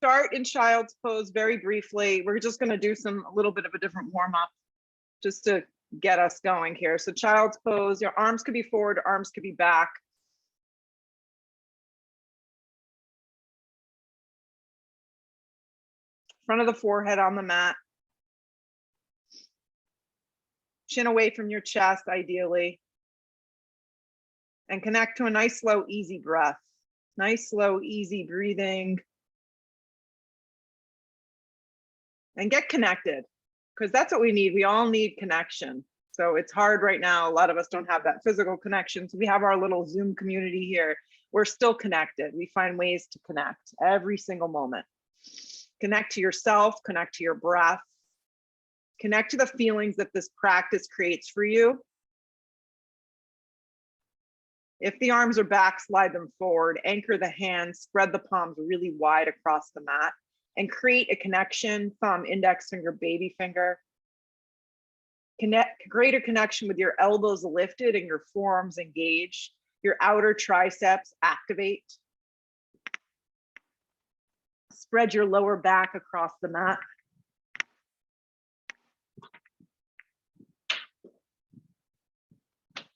start in child's pose very briefly. We're just going to do a little bit of a different warm up just to get us going here. So child's pose, your arms could be forward, arms could be back. Front of the forehead on the mat. Chin away from your chest, ideally. And connect to a nice, slow, easy breath. Nice, slow, easy breathing. And get connected, because that's what we need. We all need connection. So it's hard right now. A lot of us don't have that physical connection. So we have our little Zoom community here. We're still connected. We find ways to connect every single moment. Connect to yourself, connect to your breath, connect to the feelings that this practice creates for you. If the arms are back, slide them forward, anchor the hands, spread the palms really wide across the mat, and create a connection, thumb, index finger, baby finger. Greater connection with your elbows lifted and your forearms engaged. Your outer triceps activate. Spread your lower back across the mat.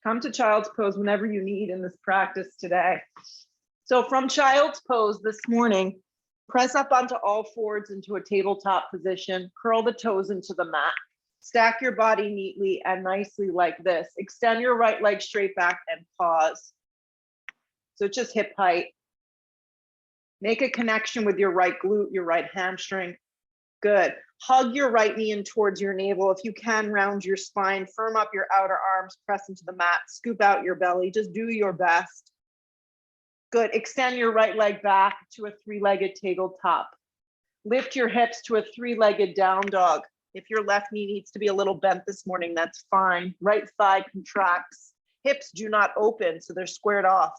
Come to child's pose whenever you need in this practice today. So from child's pose this morning, press up onto all fours into a tabletop position, curl the toes into the mat, stack your body neatly and nicely like this. Extend your right leg straight back and pause. So it's just hip height. Make a connection with your right glute, your right hamstring. Good. Hug your right knee in towards your navel. If you can, round your spine, firm up your outer arms, press into the mat, scoop out your belly. Just do your best. Good. Extend your right leg back to a three-legged tabletop. Lift your hips to a three-legged down dog. If your left knee needs to be a little bent this morning, that's fine. Right thigh contracts. Hips do not open, so they're squared off.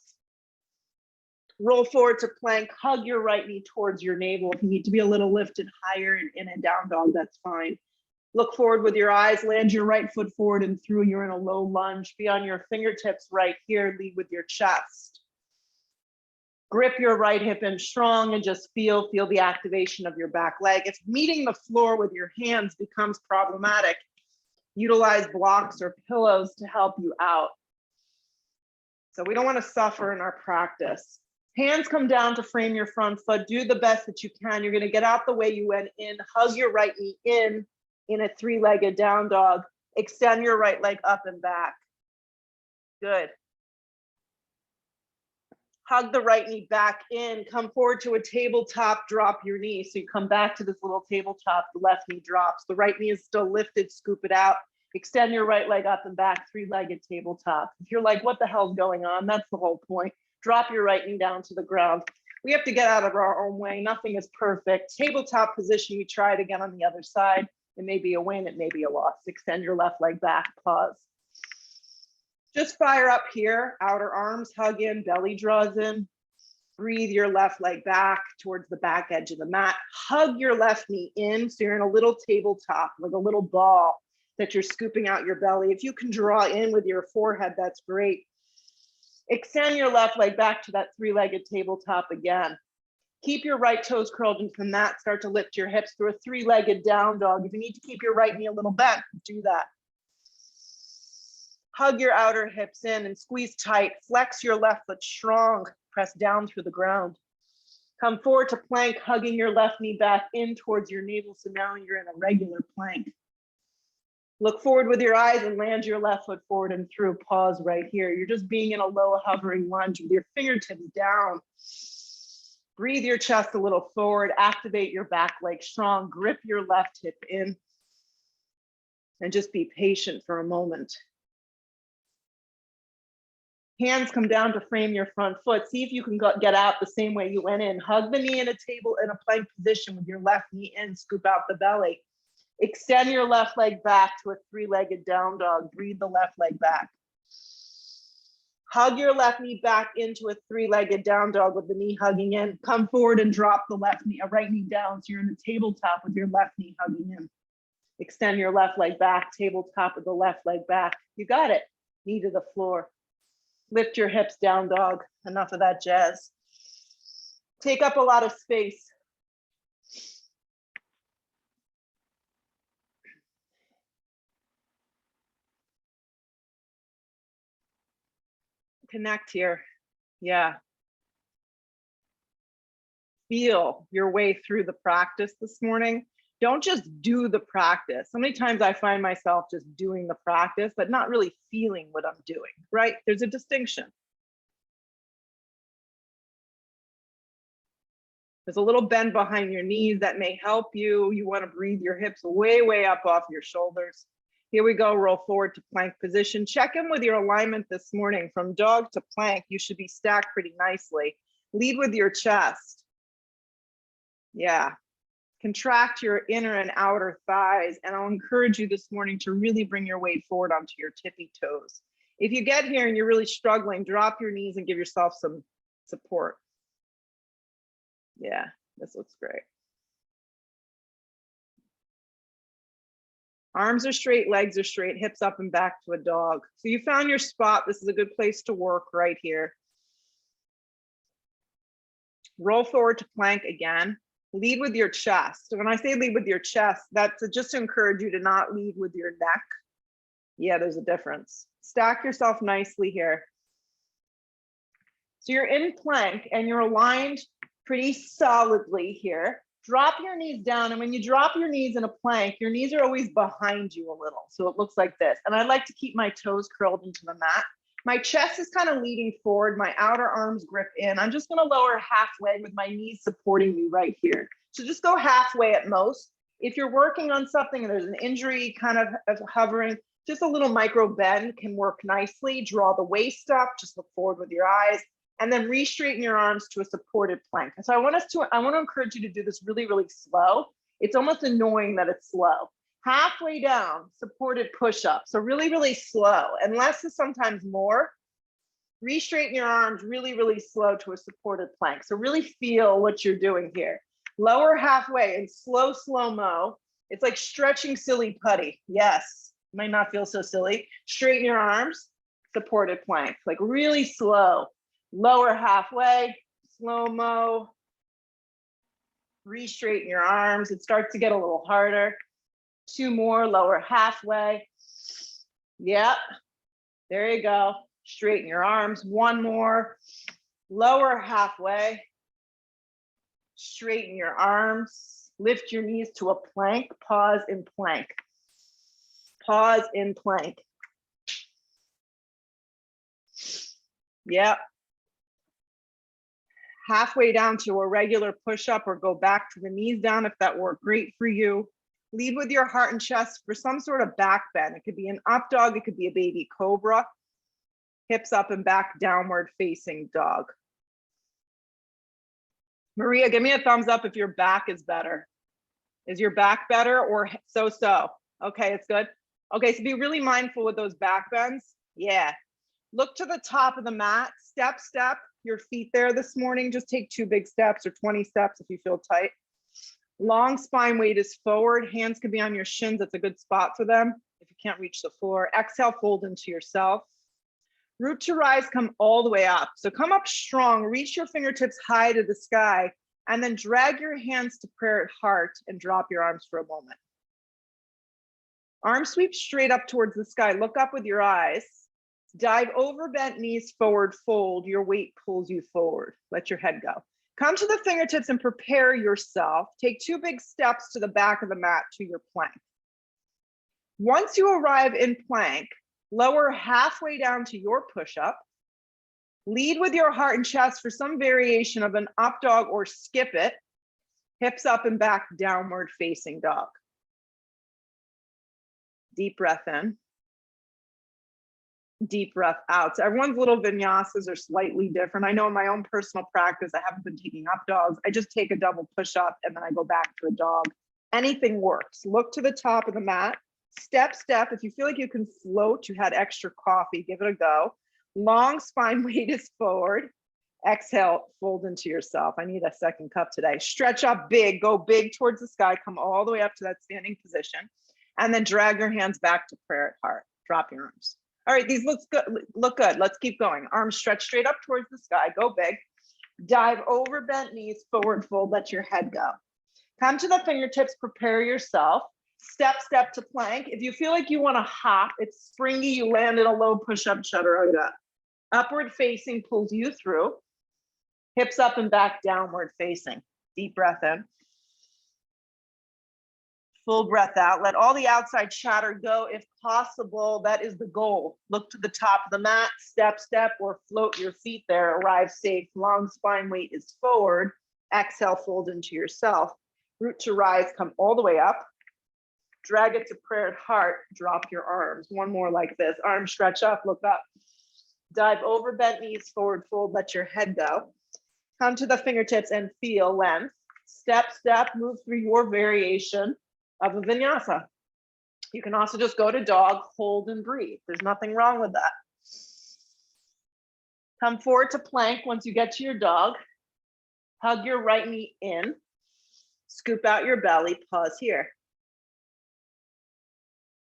Roll forward to plank, hug your right knee towards your navel. If you need to be a little lifted higher in a down dog, that's fine. Look forward with your eyes, land your right foot forward and through. You're in a low lunge. Be on your fingertips right here, lead with your chest. Grip your right hip in strong and just feel the activation of your back leg. If meeting the floor with your hands becomes problematic, utilize blocks or pillows to help you out. So we don't want to suffer in our practice. Hands come down to frame your front foot. Do the best that you can. You're going to get out the way you went in. Hug your right knee in a three-legged down dog. Extend your right leg up and back. Good. Hug the right knee back in. Come forward to a tabletop. Drop your knee. So you come back to this little tabletop. The left knee drops. The right knee is still lifted. Scoop it out. Extend your right leg up and back. Three-legged tabletop. If you're like, what the hell's going on? That's the whole point. Drop your right knee down to the ground. We have to get out of our own way. Nothing is perfect. Tabletop position, we try it again on the other side. It may be a win, it may be a loss. Extend your left leg back, pause. Just fire up here, outer arms, hug in, belly draws in. Breathe your left leg back towards the back edge of the mat. Hug your left knee in, so you're in a little tabletop, like a little ball that you're scooping out your belly. If you can draw in with your forehead, that's great. Extend your left leg back to that three-legged tabletop again. Keep your right toes curled into the mat. Start to lift your hips through a three-legged down dog. If you need to keep your right knee a little bent, do that. Hug your outer hips in and squeeze tight. Flex your left foot strong. Press down through the ground. Come forward to plank, hugging your left knee back in towards your navel. So now you're in a regular plank. Look forward with your eyes and land your left foot forward and through. Pause right here. You're just being in a low hovering lunge with your fingertips down. Breathe your chest a little forward. Activate your back leg strong. Grip your left hip in. And just be patient for a moment. Hands come down to frame your front foot. See if you can get out the same way you went in. Hug the knee in a plank position with your left knee in. Scoop out the belly. Extend your left leg back to a three-legged down dog. Breathe the left leg back. Hug your left knee back into a three-legged down dog with the knee hugging in. Come forward and drop the right knee down. So you're in the tabletop with your left knee hugging in. Extend your left leg back, tabletop with the left leg back. You got it. Knee to the floor. Lift your hips, down dog. Enough of that jazz. Take up a lot of space. Connect here. Yeah. Feel your way through the practice this morning. Don't just do the practice. So many times I find myself just doing the practice, but not really feeling what I'm doing, right? There's a distinction. There's a little bend behind your knees that may help you. You want to breathe your hips way, way up off your shoulders. Here we go, roll forward to plank position. Check in with your alignment this morning. From dog to plank, you should be stacked pretty nicely. Lead with your chest. Yeah. Contract your inner and outer thighs. And I'll encourage you this morning to really bring your weight forward onto your tippy toes. If you get here and you're really struggling, drop your knees and give yourself some support. Yeah, this looks great. Arms are straight, legs are straight, hips up and back to a dog. So you found your spot. This is a good place to work right here. Roll forward to plank again. Lead with your chest. So when I say lead with your chest, that's just to encourage you to not lead with your neck. Yeah, there's a difference. Stack yourself nicely here. So you're in plank and you're aligned pretty solidly here. Drop your knees down. And when you drop your knees in a plank, your knees are always behind you a little. So it looks like this. And I like to keep my toes curled into the mat. My chest is kind of leading forward. My outer arms grip in. I'm just going to lower halfway with my knees supporting me right here. So just go halfway at most. If you're working on something and there's an injury kind of hovering, just a little micro bend can work nicely. Draw the waist up. Just look forward with your eyes. And then re-straighten your arms to a supported plank. And so I want to encourage you to do this really, really slow. It's almost annoying that it's slow. Halfway down, supported push-up. So really, really slow. And less is sometimes more. Re-straighten your arms really, really slow to a supported plank. So really feel what you're doing here. Lower halfway in slow, slow-mo. It's like stretching silly putty. Yes, might not feel so silly. Straighten your arms, supported plank. Like really slow. Lower halfway, slow-mo, re-straighten your arms. It starts to get a little harder. 2 more, lower halfway. Yep, there you go. Straighten your arms. 1 more, lower halfway. Straighten your arms. Lift your knees to a plank. Pause in plank. Pause in plank. Yep. Halfway down to a regular push-up or go back to the knees down if that worked great for you. Lead with your heart and chest for some sort of back bend. It could be an up dog, it could be a baby cobra. Hips up and back, downward facing dog. Maria, give me a thumbs up if your back is better. Is your back better or so-so? Okay, it's good. Okay, so be really mindful with those back bends. Yeah. Look to the top of the mat, step, your feet there this morning. Just take 2 big steps or 20 steps if you feel tight. Long spine weight is forward. Hands can be on your shins. That's a good spot for them if you can't reach the floor. Exhale, fold into yourself. Root to rise, come all the way up. So come up strong, reach your fingertips high to the sky, and then drag your hands to prayer at heart and drop your arms for a moment. Arms sweep straight up towards the sky. Look up with your eyes. Dive over, bent knees, forward fold. Your weight pulls you forward. Let your head go. Come to the fingertips and prepare yourself. Take 2 big steps to the back of the mat to your plank. Once you arrive in plank, lower halfway down to your push-up. Lead with your heart and chest for some variation of an up dog or skip it. Hips up and back, downward facing dog. Deep breath in. Deep breath out. So everyone's little vinyasas are slightly different. I know in my own personal practice, I haven't been taking up dogs. I just take a double push up and then I go back to a dog. Anything works. Look to the top of the mat. Step. If you feel like you can float, you had extra coffee, give it a go. Long spine weight is forward. Exhale, fold into yourself. I need a second cup today. Stretch up big, go big towards the sky, come all the way up to that standing position. And then drag your hands back to prayer at heart. Drop your arms. All right, these look good. Let's keep going. Arms stretch straight up towards the sky. Go big. Dive over bent knees, forward fold. Let your head go. Come to the fingertips. Prepare yourself. Step to plank. If you feel like you want to hop, it's springy. You land in a low push-up chaturanga. Upward facing pulls you through. Hips up and back, downward facing. Deep breath in. Full breath out. Let all the outside chatter go if possible. That is the goal. Look to the top of the mat, step, or float your feet there. Arrive safe. Long spine weight is forward. Exhale, fold into yourself. Root to rise, come all the way up. Drag it to prayer heart. Drop your arms. One more like this. Arms stretch up, look up. Dive over, bent knees, forward fold, let your head go. Come to the fingertips and feel length. Step, move through your variation of a vinyasa. You can also just go to dog, hold and breathe. There's nothing wrong with that. Come forward to plank once you get to your dog. Hug your right knee in. Scoop out your belly, pause here.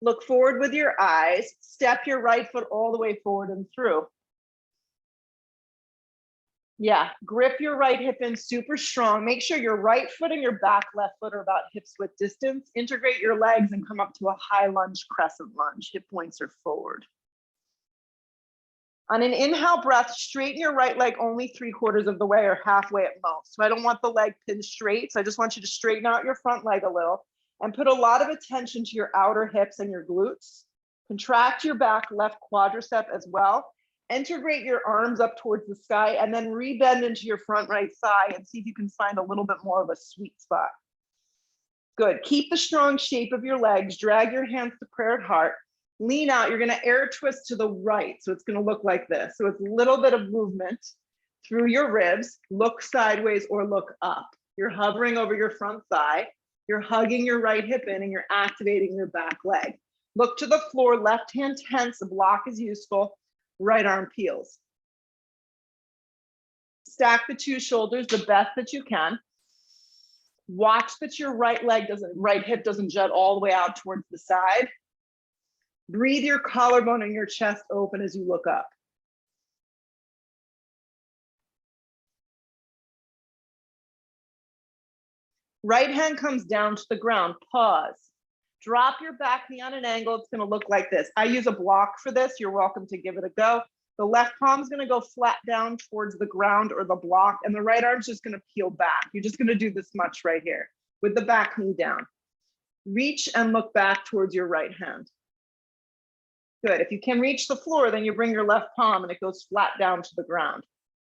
Look forward with your eyes. Step your right foot all the way forward and through. Yeah, grip your right hip in super strong. Make sure your right foot and your back left foot are about hip width distance. Integrate your legs and come up to a high lunge, crescent lunge. Hip points are forward. On an inhale breath, straighten your right leg only 3/4 of the way or halfway at most. So I don't want the leg pinned straight. So I just want you to straighten out your front leg a little and put a lot of attention to your outer hips and your glutes. Contract your back left quadricep as well. Integrate your arms up towards the sky and then rebend into your front right thigh and see if you can find a little bit more of a sweet spot. Good. Keep the strong shape of your legs. Drag your hands to prayer heart. Lean out. You're going to air twist to the right. So it's going to look like this. So it's a little bit of movement through your ribs. Look sideways or look up. You're hovering over your front thigh. You're hugging your right hip in and you're activating your back leg. Look to the floor. Left hand tense. The block is useful. Right arm peels. Stack the two shoulders the best that you can. Watch that your right hip doesn't jut all the way out towards the side. Breathe your collarbone and your chest open as you look up. Right hand comes down to the ground, pause. Drop your back knee on an angle. It's going to look like this. I use a block for this. You're welcome to give it a go. The left palm is going to go flat down towards the ground or the block, and the right arm's just going to peel back. You're just going to do this much right here with the back knee down. Reach and look back towards your right hand. Good. If you can reach the floor, then you bring your left palm and it goes flat down to the ground.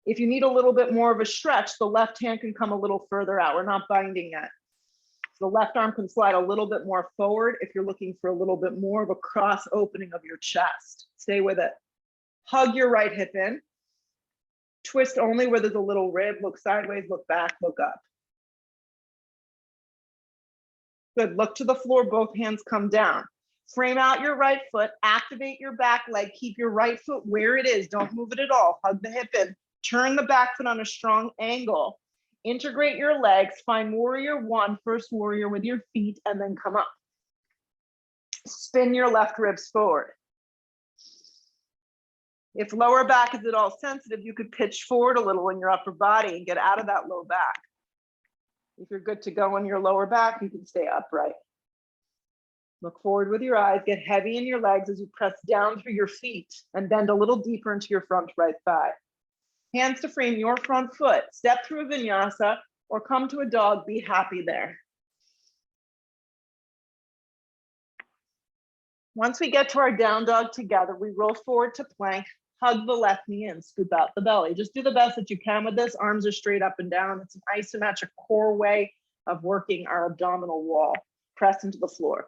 If you need a little bit more of a stretch, the left hand can come a little further out. We're not binding yet. The left arm can slide a little bit more forward if you're looking for a little bit more of a cross opening of your chest. Stay with it. Hug your right hip in. Twist only where there's a little rib. Look sideways, look back, look up. Good. Look to the floor. Both hands come down. Frame out your right foot. Activate your back leg. Keep your right foot where it is. Don't move it at all. Hug the hip in. Turn the back foot on a strong angle. Integrate your legs, find warrior one, first warrior with your feet, and then come up. Spin your left ribs forward. If lower back is at all sensitive, you could pitch forward a little in your upper body and get out of that low back. If you're good to go on your lower back, you can stay upright. Look forward with your eyes, get heavy in your legs as you press down through your feet and bend a little deeper into your front right thigh. Hands to frame your front foot. Step through a vinyasa or come to a dog. Be happy there. Once we get to our down dog together, we roll forward to plank, hug the left knee in, scoop out the belly. Just do the best that you can with this. Arms are straight up and down. It's an isometric core way of working our abdominal wall. Press into the floor.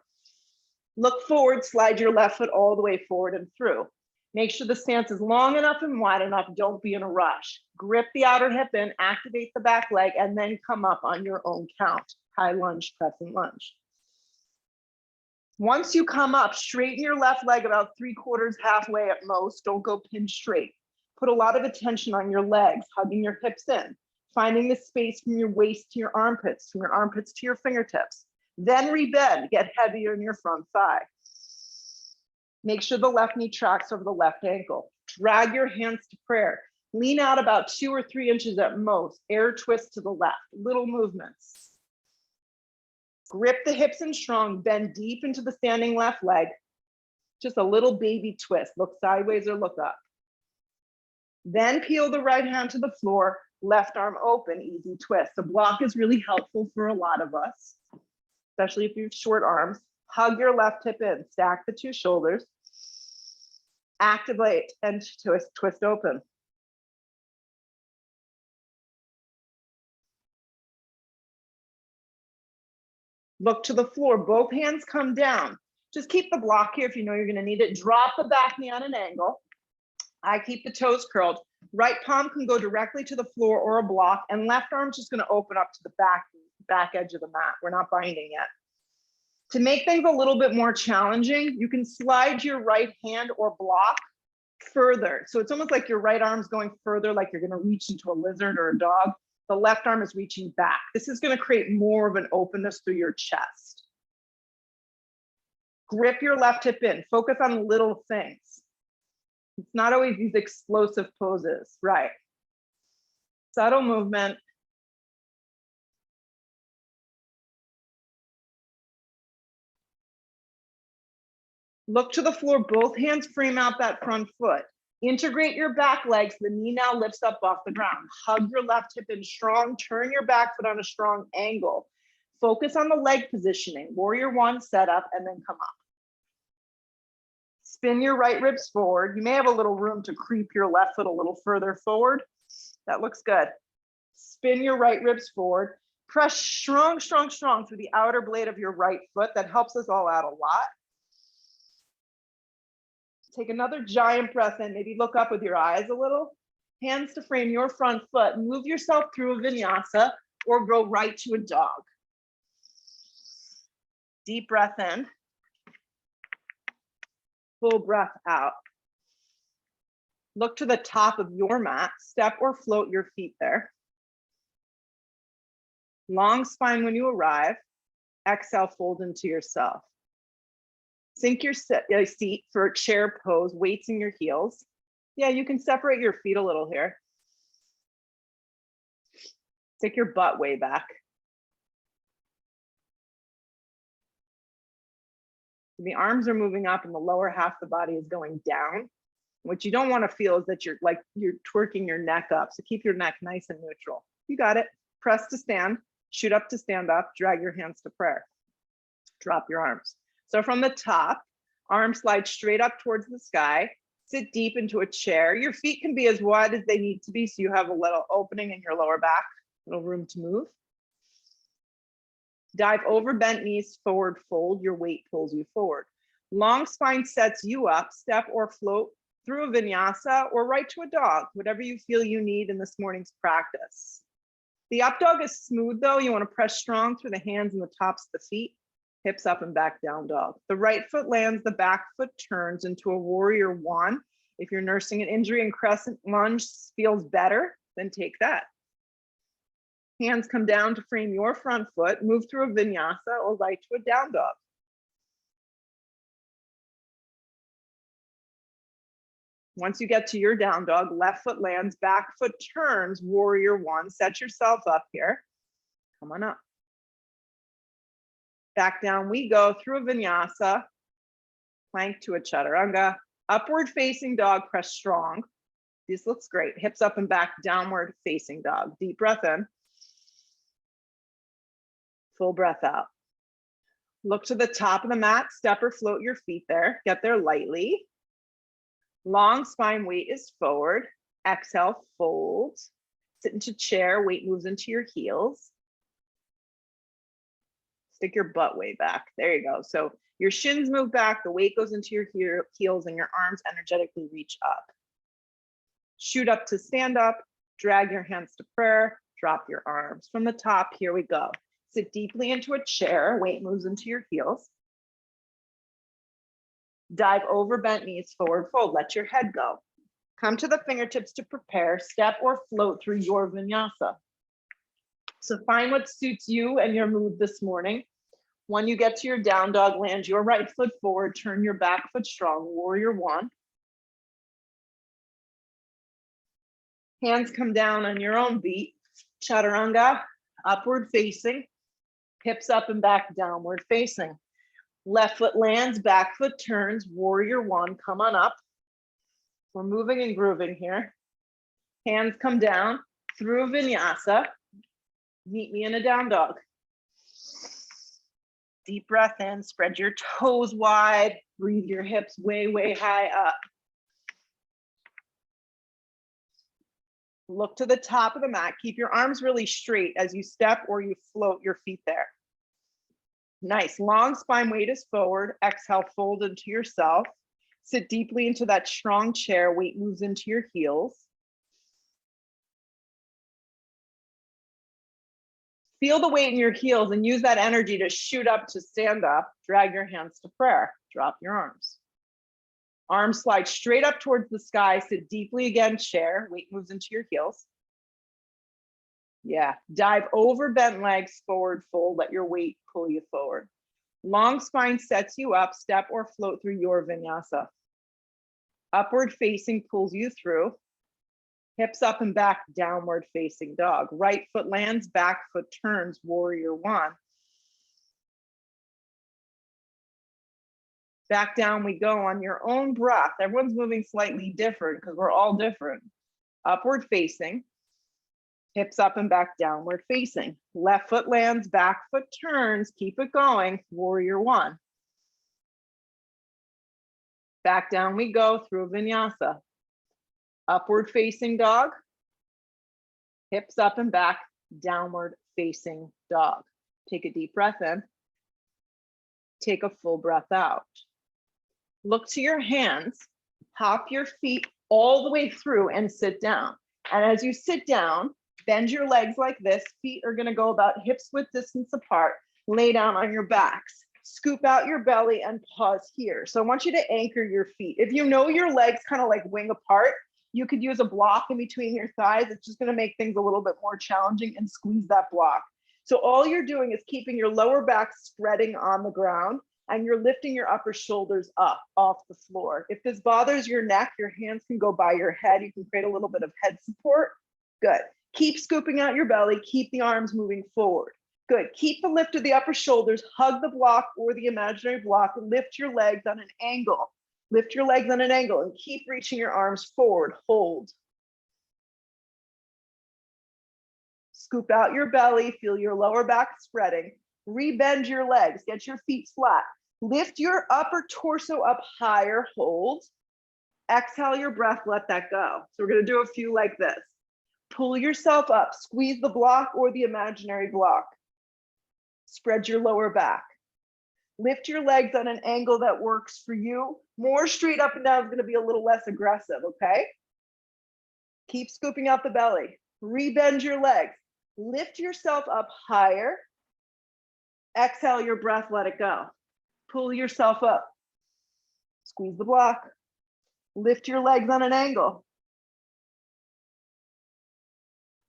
Look forward, slide your left foot all the way forward and through. Make sure the stance is long enough and wide enough. Don't be in a rush. Grip the outer hip in, activate the back leg, and then come up on your own count. High lunge, crescent lunge. Once you come up, straighten your left leg about 3/4, halfway at most. Don't go pin straight. Put a lot of attention on your legs, hugging your hips in, finding the space from your waist to your armpits, from your armpits to your fingertips. Then rebend, get heavier in your front thigh. Make sure the left knee tracks over the left ankle. Drag your hands to prayer. Lean out about 2 or 3 inches at most. Air twist to the left. Little movements. Grip the hips in strong. Bend deep into the standing left leg. Just a little baby twist. Look sideways or look up. Then peel the right hand to the floor, left arm open, easy twist. The block is really helpful for a lot of us, especially if you have short arms. Hug your left hip in, stack the two shoulders, activate and twist open. Look to the floor, both hands come down. Just keep the block here if you know you're gonna need it. Drop the back knee on an angle. I keep the toes curled. Right palm can go directly to the floor or a block, and left arm's just gonna open up to the back edge of the mat. We're not binding yet. To make things a little bit more challenging, you can slide your right hand or block further. So it's almost like your right arm's going further, like you're gonna reach into a lizard or a dog. The left arm is reaching back. This is gonna create more of an openness through your chest. Grip your left hip in, focus on little things. It's not always these explosive poses, right? Subtle movement. Look to the floor, both hands frame out that front foot. Integrate your back legs, the knee now lifts up off the ground. Hug your left hip in strong, turn your back foot on a strong angle. Focus on the leg positioning, warrior one, set up, and then come up. Spin your right ribs forward. You may have a little room to creep your left foot a little further forward. That looks good. Spin your right ribs forward. Press strong, strong, strong through the outer blade of your right foot. That helps us all out a lot. Take another giant breath in, maybe look up with your eyes a little. Hands to frame your front foot. Move yourself through a vinyasa or go right to a dog. Deep breath in. Full breath out. Look to the top of your mat. Step or float your feet there. Long spine when you arrive. Exhale, fold into yourself. Sink your seat for a chair pose, weights in your heels. Yeah, you can separate your feet a little here. Take your butt way back. The arms are moving up and the lower half of the body is going down. What you don't want to feel is that you're twerking your neck up. So keep your neck nice and neutral. You got it. Press to stand, shoot up to stand up, drag your hands to prayer. Drop your arms. So from the top, arms slide straight up towards the sky, sit deep into a chair. Your feet can be as wide as they need to be so you have a little opening in your lower back, little room to move. Dive over bent knees, forward fold, your weight pulls you forward. Long spine sets you up, step or float through a vinyasa or right to a dog, whatever you feel you need in this morning's practice. The up dog is smooth though. You want to press strong through the hands and the tops of the feet. Hips up and back down dog. The right foot lands, the back foot turns into a warrior one. If you're nursing an injury and crescent lunge feels better, then take that. Hands come down to frame your front foot, move through a vinyasa or right to a down dog. Once you get to your down dog, left foot lands, back foot turns, warrior one. Set yourself up here. Come on up. Back down we go through a vinyasa, plank to a chaturanga, upward facing dog, press strong. This looks great. Hips up and back, downward facing dog. Deep breath in. Full breath out. Look to the top of the mat, step or float your feet there. Get there lightly. Long spine, weight is forward. Exhale, fold. Sit into chair, weight moves into your heels. Stick your butt way back. There you go. So your shins move back, the weight goes into your heels and your arms energetically reach up. Shoot up to stand up, drag your hands to prayer, drop your arms. From the top, here we go. Sit deeply into a chair, weight moves into your heels. Dive over bent knees, forward fold, let your head go. Come to the fingertips to prepare, step or float through your vinyasa. So find what suits you and your mood this morning. When you get to your down dog, land your right foot forward, turn your back foot strong, warrior one. Hands come down on your own beat, chaturanga, upward facing, hips up and back, downward facing. Left foot lands, back foot turns, warrior one, come on up. We're moving and grooving here. Hands come down through vinyasa. Meet me in a down dog. Deep breath in, spread your toes wide, breathe your hips way, way high up. Look to the top of the mat. Keep your arms really straight as you step or you float your feet there. Nice, long spine, weight is forward. Exhale, fold into yourself. Sit deeply into that strong chair. Weight moves into your heels. Feel the weight in your heels and use that energy to shoot up to stand up. Drag your hands to prayer. Drop your arms. Arms slide straight up towards the sky. Sit deeply again, chair. Weight moves into your heels. Yeah, dive over bent legs, forward fold. Let your weight pull you forward. Long spine sets you up. Step or float through your vinyasa. Upward facing pulls you through. Hips up and back, downward facing dog. Right foot lands, back foot turns, warrior one. Back down we go on your own breath. Everyone's moving slightly different because we're all different. Upward facing, hips up and back, downward facing. Left foot lands, back foot turns, keep it going, warrior one. Back down we go through vinyasa. Upward facing dog, hips up and back, downward facing dog. Take a deep breath in. Take a full breath out. Look to your hands, hop your feet all the way through and sit down. And as you sit down, bend your legs like this. Feet are gonna go about hips width distance apart. Lay down on your backs. Scoop out your belly and pause here. So I want you to anchor your feet. If you know your legs kind of like wing apart, you could use a block in between your thighs. It's just gonna make things a little bit more challenging and squeeze that block. So all you're doing is keeping your lower back spreading on the ground and you're lifting your upper shoulders up off the floor. If this bothers your neck, your hands can go by your head. You can create a little bit of head support. Good. Keep scooping out your belly. Keep the arms moving forward. Good. Keep the lift of the upper shoulders. Hug the block or the imaginary block. Lift your legs on an angle. Lift your legs on an angle and keep reaching your arms forward. Hold. Scoop out your belly. Feel your lower back spreading. Rebend your legs. Get your feet flat. Lift your upper torso up higher. Hold. Exhale your breath. Let that go. So we're going to do a few like this. Pull yourself up. Squeeze the block or the imaginary block. Spread your lower back. Lift your legs on an angle that works for you. More straight up and down is going to be a little less aggressive, okay? Keep scooping out the belly. Rebend your legs. Lift yourself up higher. Exhale your breath, let it go. Pull yourself up. Squeeze the block. Lift your legs on an angle.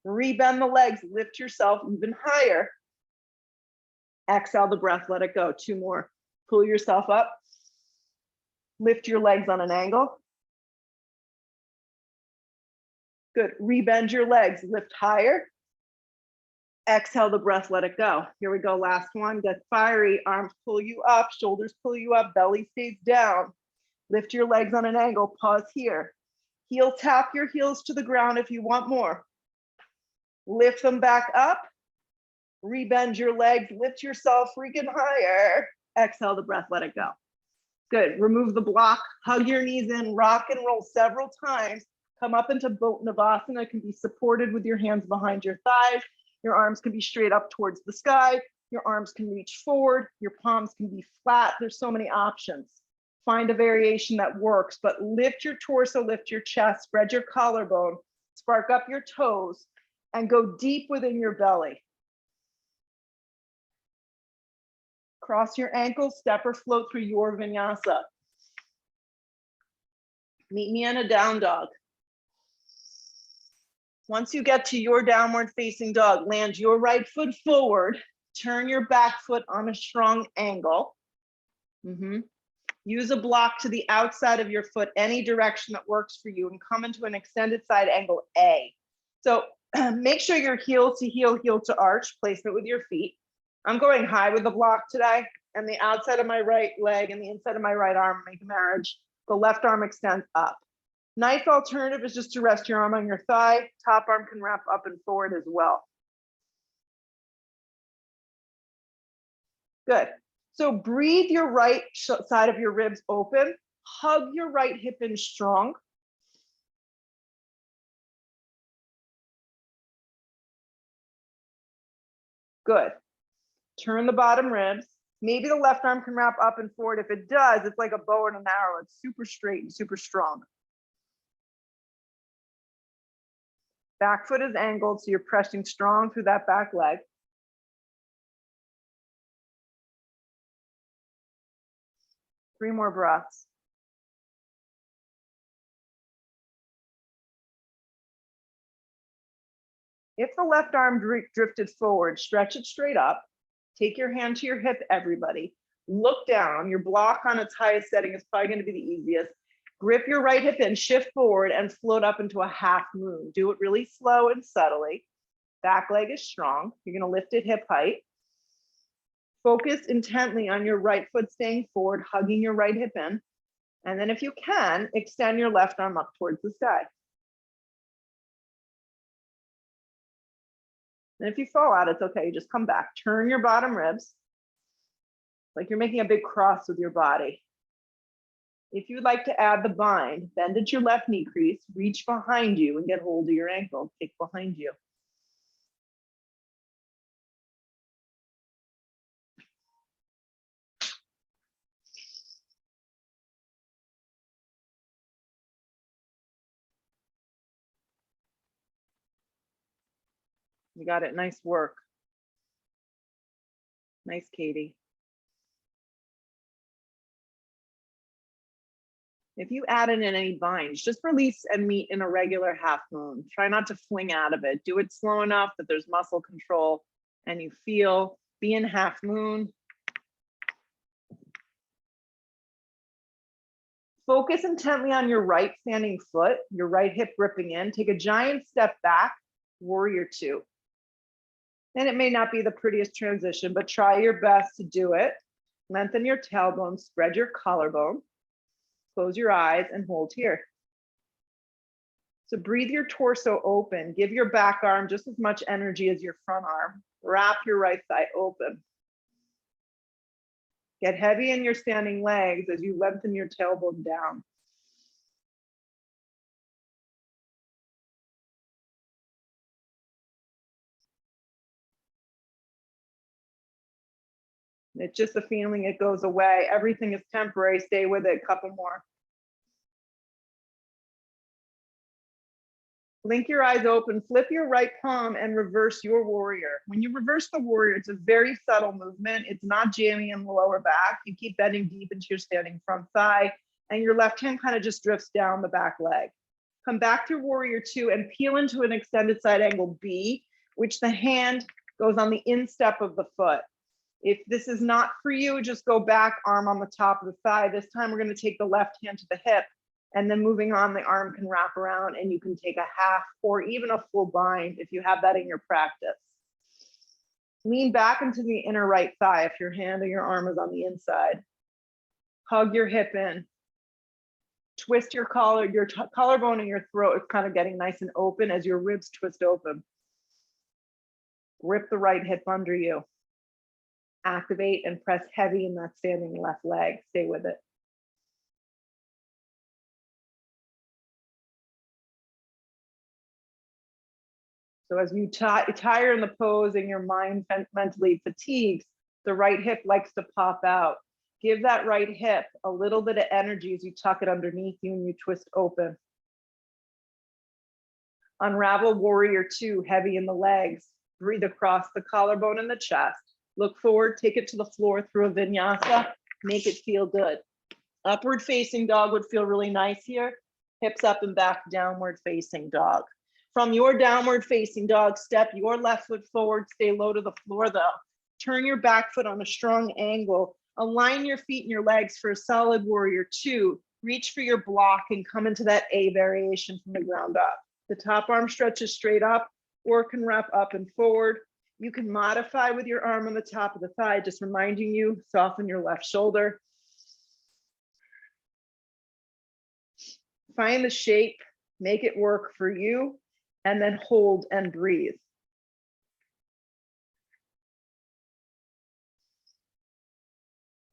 Rebend the legs, lift yourself even higher. Exhale the breath, let it go. Two more. Pull yourself up. Lift your legs on an angle. Good. Rebend your legs, lift higher. Exhale the breath, let it go. Here we go, last one. Get fiery. Arms pull you up, shoulders pull you up, belly stays down. Lift your legs on an angle, pause here. Heel tap your heels to the ground if you want more. Lift them back up. Rebend your legs, lift yourself freaking higher. Exhale the breath, let it go. Good. Remove the block, hug your knees in, rock and roll several times. Come up into Navasana. It can be supported with your hands behind your thighs. Your arms can be straight up towards the sky. Your arms can reach forward. Your palms can be flat. There's so many options. Find a variation that works, but lift your torso, lift your chest, spread your collarbone, spark up your toes, and go deep within your belly. Cross your ankles, step or float through your vinyasa. Meet me in a down dog. Once you get to your downward facing dog, land your right foot forward, turn your back foot on a strong angle. Use a block to the outside of your foot, any direction that works for you, and come into an extended side angle A. So make sure you're heel to heel, heel to arch, placement with your feet. I'm going high with the block today, and the outside of my right leg and the inside of my right arm make a marriage. The left arm extends up. Nice alternative is just to rest your arm on your thigh. Top arm can wrap up and forward as well. Good. So breathe your right side of your ribs open. Hug your right hip in strong. Good. Turn the bottom ribs. Maybe the left arm can wrap up and forward. If it does, it's like a bow and an arrow. It's super straight and super strong. Back foot is angled, so you're pressing strong through that back leg. Three more breaths. If the left arm drifted forward, stretch it straight up. Take your hand to your hip, everybody. Look down. Your block on its highest setting is probably going to be the easiest. Grip your right hip in, shift forward, and float up into a half moon. Do it really slow and subtly. Back leg is strong. You're going to lift it hip height. Focus intently on your right foot staying forward, hugging your right hip in. And then if you can, extend your left arm up towards the sky. And if you fall out, it's okay. Just come back. Turn your bottom ribs like you're making a big cross with your body. If you'd like to add the bind, bend at your left knee crease, reach behind you and get hold of your ankle. Kick behind you. You got it. Nice work. Nice, Katie. If you added in any binds, just release and meet in a regular half moon. Try not to fling out of it. Do it slow enough that there's muscle control and you feel. Be in half moon. Focus intently on your right standing foot, your right hip gripping in. Take a giant step back, warrior two. And it may not be the prettiest transition, but try your best to do it. Lengthen your tailbone, spread your collarbone. Close your eyes and hold here. So breathe your torso open. Give your back arm just as much energy as your front arm. Wrap your right thigh open. Get heavy in your standing legs as you lengthen your tailbone down. It's just a feeling, it goes away. Everything is temporary. Stay with it. Couple more. Blink your eyes open, flip your right palm and reverse your warrior. When you reverse the warrior, it's a very subtle movement. It's not jamming in the lower back. You keep bending deep into your standing front thigh and your left hand kind of just drifts down the back leg. Come back to warrior two and peel into an extended side angle B, which the hand goes on the instep of the foot. If this is not for you, just go back, arm on the top of the thigh. This time we're going to take the left hand to the hip. And then moving on, the arm can wrap around and you can take a half or even a full bind if you have that in your practice. Lean back into the inner right thigh if your hand or your arm is on the inside. Hug your hip in. Twist your collar, your collarbone and your throat is kind of getting nice and open as your ribs twist open. Grip the right hip under you. Activate and press heavy in that standing left leg. Stay with it. So as you tire in the pose and your mind mentally fatigues, the right hip likes to pop out. Give that right hip a little bit of energy as you tuck it underneath you and you twist open. Unravel warrior two, heavy in the legs. Breathe across the collarbone and the chest. Look forward, take it to the floor through a vinyasa. Make it feel good. Upward facing dog would feel really nice here. Hips up and back, downward facing dog. From your downward facing dog, step your left foot forward, stay low to the floor though. Turn your back foot on a strong angle. Align your feet and your legs for a solid warrior two. Reach for your block and come into that A variation from the ground up. The top arm stretches straight up or can wrap up and forward. You can modify with your arm on the top of the thigh, just reminding you, soften your left shoulder. Find the shape, make it work for you, and then hold and breathe.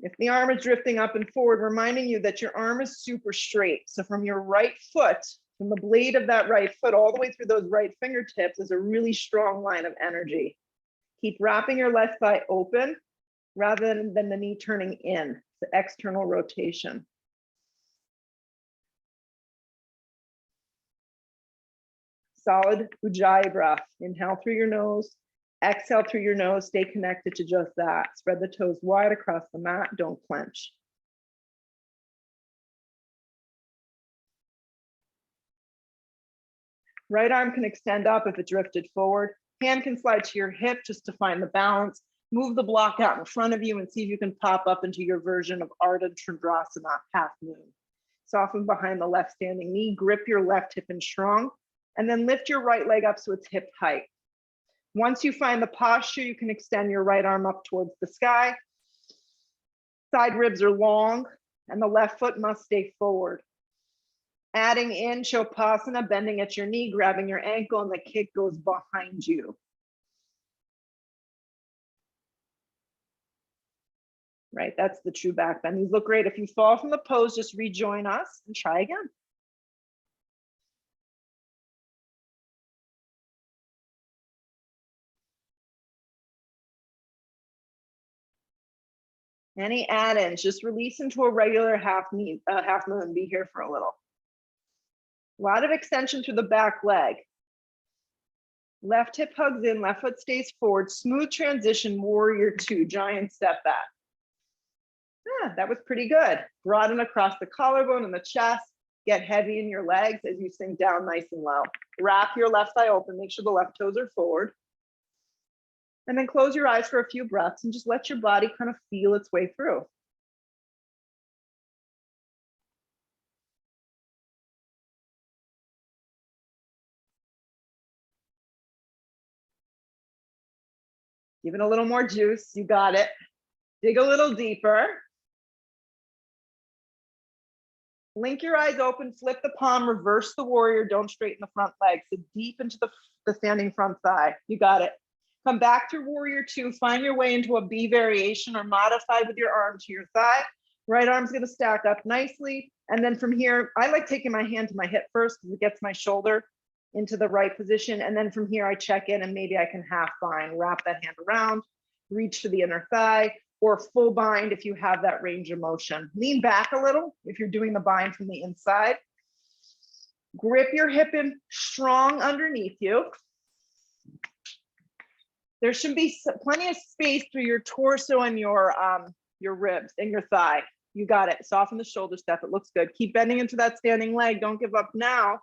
If the arm is drifting up and forward, reminding you that your arm is super straight. So from your right foot, from the blade of that right foot all the way through those right fingertips is a really strong line of energy. Keep wrapping your left thigh open rather than the knee turning in, the external rotation. Solid Ujjayi breath. Inhale through your nose, exhale through your nose, stay connected to just that. Spread the toes wide across the mat, don't clench. Right arm can extend up if it drifted forward. Hand can slide to your hip just to find the balance. Move the block out in front of you and see if you can pop up into your version of Ardha Chandrasana, half moon. Soften behind the left standing knee, grip your left hip in strong, and then lift your right leg up so it's hip height. Once you find the posture, you can extend your right arm up towards the sky. Side ribs are long and the left foot must stay forward. Adding in Shavasana, bending at your knee, grabbing your ankle, and the kick goes behind you. Right, that's the true back bend. These look great. If you fall from the pose, just rejoin us and try again. Any add-ins, just release into a regular half moon, be here for a little. A lot of extension through the back leg. Left hip hugs in, left foot stays forward. Smooth transition, warrior two, giant step back. Yeah, that was pretty good. Broaden across the collarbone and the chest. Get heavy in your legs as you sink down nice and low. Wrap your left thigh open, make sure the left toes are forward. And then close your eyes for a few breaths and just let your body kind of feel its way through. Give it a little more juice, you got it. Dig a little deeper. Blink your eyes open, flip the palm, reverse the warrior, don't straighten the front leg. So deep into the standing front thigh, you got it. Come back to warrior two, find your way into a B variation or modify with your arm to your thigh. Right arm's gonna stack up nicely. And then from here, I like taking my hand to my hip first because it gets my shoulder into the right position. And then from here, I check in and maybe I can half bind, wrap that hand around, reach to the inner thigh, or full bind if you have that range of motion. Lean back a little if you're doing the bind from the inside. Grip your hip in strong underneath you. There should be plenty of space through your torso and your ribs and your thigh. You got it. Soften the shoulder step. It looks good. Keep bending into that standing leg. Don't give up now.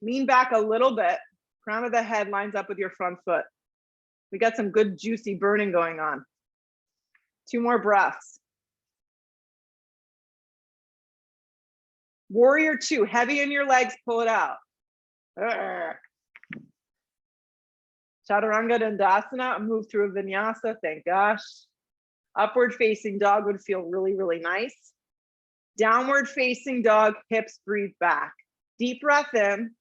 Lean back a little bit. Crown of the head lines up with your front foot. We got some good juicy burning going on. 2 more breaths. Warrior two, heavy in your legs, pull it out. Chaturanga Dandasana, move through a vinyasa, thank gosh. Upward facing dog would feel really, really nice. Downward facing dog, hips breathe back. Deep breath in,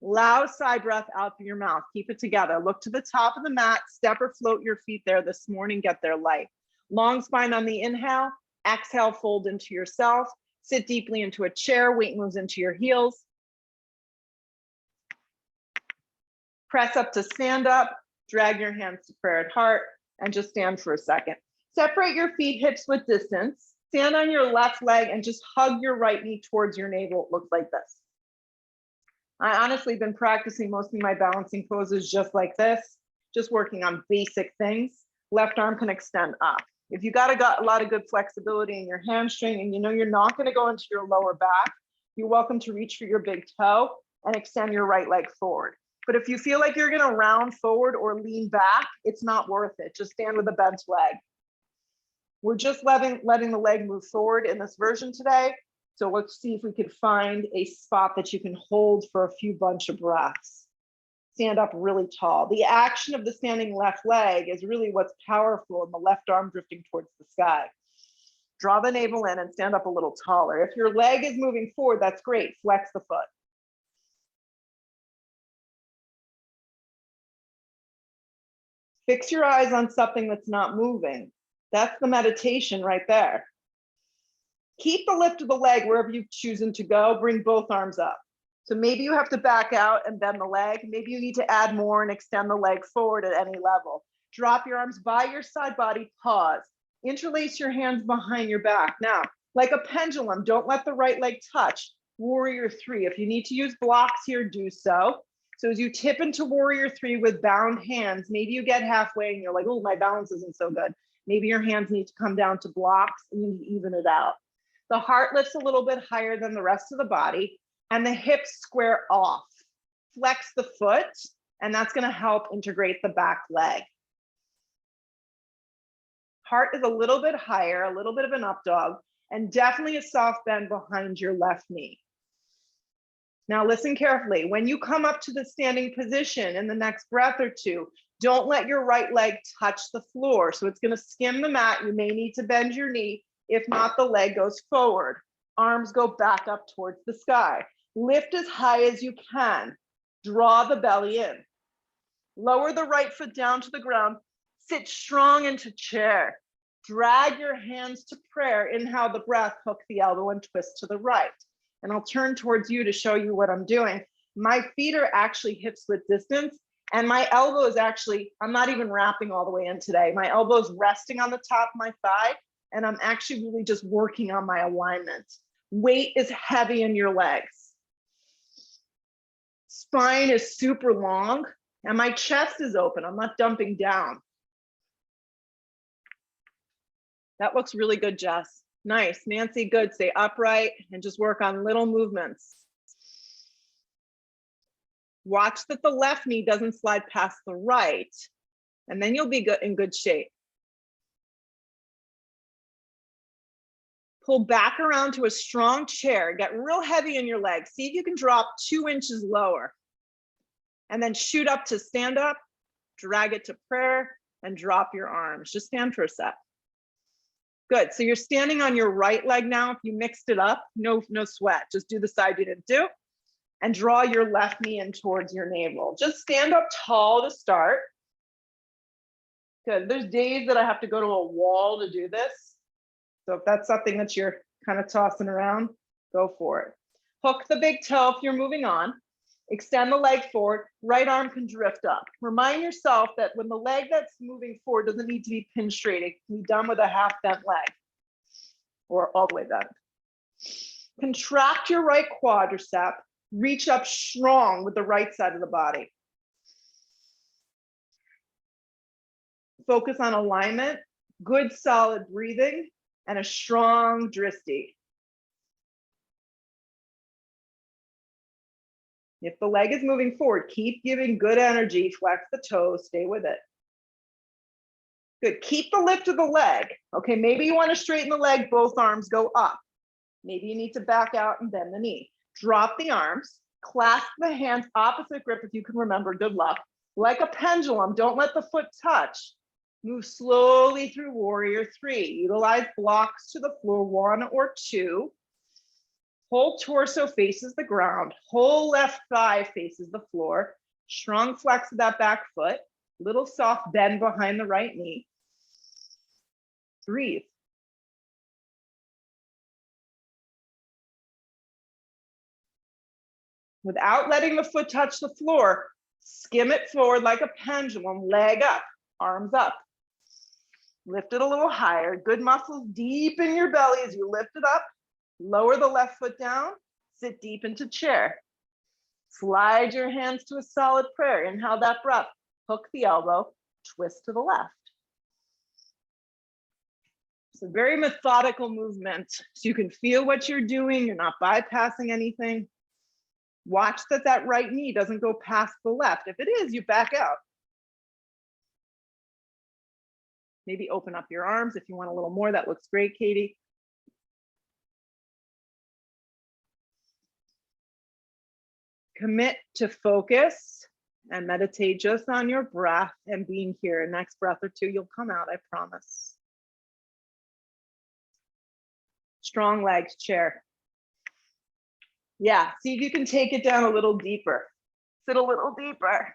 loud side breath out through your mouth. Keep it together. Look to the top of the mat, step or float your feet there this morning, get there light. Long spine on the inhale, exhale, fold into yourself. Sit deeply into a chair, weight moves into your heels. Press up to stand up, drag your hands to prayer at heart, and just stand for a second. Separate your feet hips width distance. Stand on your left leg and just hug your right knee towards your navel. It looks like this. I honestly been practicing most of my balancing poses just like this, just working on basic things. Left arm can extend up. If you got a lot of good flexibility in your hamstring and you know you're not going to go into your lower back, you're welcome to reach for your big toe and extend your right leg forward. But if you feel like you're going to round forward or lean back, it's not worth it. Just stand with a bent leg. We're just letting the leg move forward in this version today. So let's see if we could find a spot that you can hold for a few bunch of breaths. Stand up really tall. The action of the standing left leg is really what's powerful, and the left arm drifting towards the sky. Draw the navel in and stand up a little taller. If your leg is moving forward, that's great. Flex the foot. Fix your eyes on something that's not moving. That's the meditation right there. Keep the lift of the leg wherever you've chosen to go. Bring both arms up. So maybe you have to back out and bend the leg. Maybe you need to add more and extend the leg forward at any level. Drop your arms by your side body, pause. Interlace your hands behind your back. Now, like a pendulum, don't let the right leg touch. Warrior three. If you need to use blocks here, do so. So as you tip into warrior three with bound hands, maybe you get halfway and you're like, oh, my balance isn't so good. Maybe your hands need to come down to blocks and you need to even it out. The heart lifts a little bit higher than the rest of the body and the hips square off. Flex the foot, and that's going to help integrate the back leg. Heart is a little bit higher, a little bit of an up dog, and definitely a soft bend behind your left knee. Now listen carefully. When you come up to the standing position in the next breath or two, don't let your right leg touch the floor. So it's going to skim the mat. You may need to bend your knee. If not, the leg goes forward. Arms go back up towards the sky. Lift as high as you can. Draw the belly in. Lower the right foot down to the ground. Sit strong into chair. Drag your hands to prayer. Inhale the breath, hook the elbow and twist to the right. And I'll turn towards you to show you what I'm doing. My feet are actually hips width distance, and my elbow is actually, I'm not even wrapping all the way in today. My elbow is resting on the top of my thigh, and I'm actually really just working on my alignment. Weight is heavy in your legs. Spine is super long, and my chest is open. I'm not dumping down. That looks really good, Jess. Nice, Nancy, good. Stay upright and just work on little movements. Watch that the left knee doesn't slide past the right, and then you'll be in good shape. Pull back around to a strong chair. Get real heavy in your legs. See if you can drop 2 inches lower. And then shoot up to stand up, drag it to prayer, and drop your arms. Just stand for a sec. Good, so you're standing on your right leg now. If you mixed it up, no sweat. Just do the side you didn't do. And draw your left knee in towards your navel. Just stand up tall to start. Good, there's days that I have to go to a wall to do this. So if that's something that you're kind of tossing around, go for it. Hook the big toe if you're moving on. Extend the leg forward, right arm can drift up. Remind yourself that when the leg that's moving forward doesn't need to be pin straight, it can be done with a half bent leg or all the way bent. Contract your right quadricep, reach up strong with the right side of the body. Focus on alignment, good solid breathing, and a strong dristi. If the leg is moving forward, keep giving good energy, flex the toes, stay with it. Good, keep the lift of the leg. Okay, maybe you want to straighten the leg, both arms go up. Maybe you need to back out and bend the knee. Drop the arms, clasp the hands, opposite grip if you can remember, good luck. Like a pendulum, don't let the foot touch. Move slowly through warrior three. Utilize blocks to the floor, 1 or 2. Whole torso faces the ground. Whole left thigh faces the floor. Strong flex of that back foot. Little soft bend behind the right knee. Breathe. Without letting the foot touch the floor, skim it forward like a pendulum, leg up, arms up. Lift it a little higher. Good muscles deep in your belly as you lift it up. Lower the left foot down, sit deep into chair. Slide your hands to a solid prayer. Inhale that breath, hook the elbow, twist to the left. It's a very methodical movement. So you can feel what you're doing. You're not bypassing anything. Watch that that right knee doesn't go past the left. If it is, you back out. Maybe open up your arms if you want a little more. That looks great, Katie. Commit to focus and meditate just on your breath and being here. Next breath or two, you'll come out, I promise. Strong legs, chair. Yeah, see if you can take it down a little deeper. Sit a little deeper.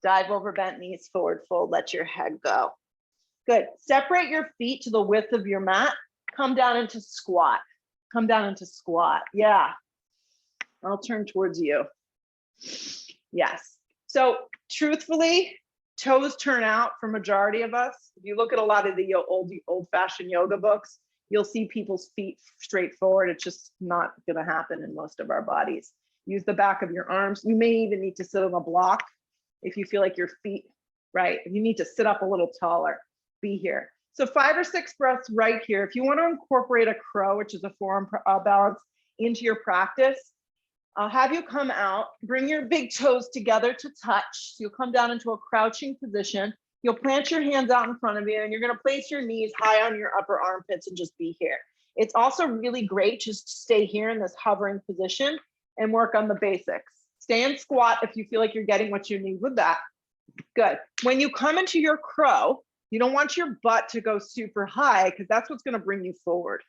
Dive over bent knees, forward fold, let your head go. Good. Separate your feet to the width of your mat. Come down into squat. Come down into squat. Yeah. I'll turn towards you. Yes. So truthfully, toes turn out for majority of us. If you look at a lot of the old-fashioned yoga books, you'll see people's feet straight forward. It's just not going to happen in most of our bodies. Use the back of your arms. You may even need to sit on a block if you feel like your feet, right? If you need to sit up a little taller, be here. So 5 or 6 breaths right here. If you want to incorporate a crow, which is a forearm balance, into your practice, I'll have you come out, bring your big toes together to touch. So you'll come down into a crouching position. You'll plant your hands out in front of you, and you're going to place your knees high on your upper armpits and just be here. It's also really great just to stay here in this hovering position and work on the basics. Stay in squat if you feel like you're getting what you need with that. Good. When you come into your crow, you don't want your butt to go super high because that's what's going to bring you forward.